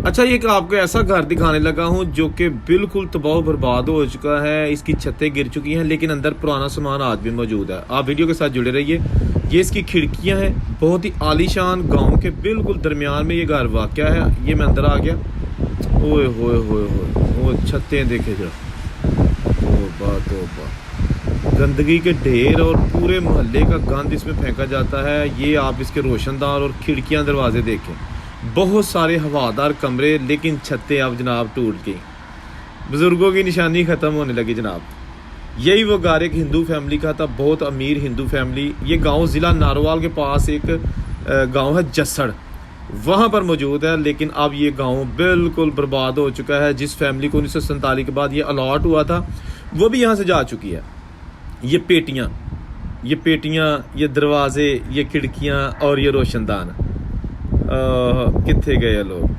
अच्छा, ये एक आपको ऐसा घर दिखाने लगा हूँ जो कि बिल्कुल तबाह बर्बाद हो चुका है, इसकी छतें गिर चुकी हैं, लेकिन अंदर पुराना सामान आज भी मौजूद है। आप वीडियो के साथ जुड़े रहिए। ये इसकी खिड़कियां हैं, बहुत ही आलीशान, गांव के बिल्कुल दरमियान में ये घर वाक़या है। ये मैं अंदर आ गया। ओए होए होए होए, वो छतें देखे जरा, तौबा, गंदगी के ढेर और पूरे मोहल्ले का गंद इसमें फेंका जाता है। ये आप इसके रोशनदार और खिड़कियां दरवाजे देखें, बहुत सारे हवादार कमरे, लेकिन छतें अब जनाब टूट गई। बुजुर्गों की निशानी ख़त्म होने लगी जनाब। यही वो घर एक हिंदू फैमिली का था, बहुत अमीर हिंदू फैमिली। ये गांव ज़िला नारोवाल के पास एक गांव है जसड़, वहाँ पर मौजूद है। लेकिन अब ये गांव बिल्कुल बर्बाद हो चुका है। जिस फैमिली को 1947 के बाद ये अलॉट हुआ था, वो भी यहाँ से जा चुकी है। ये पेटियाँ, ये दरवाजे, ये खिड़कियाँ और ये रोशनदान, कितने गए लोग।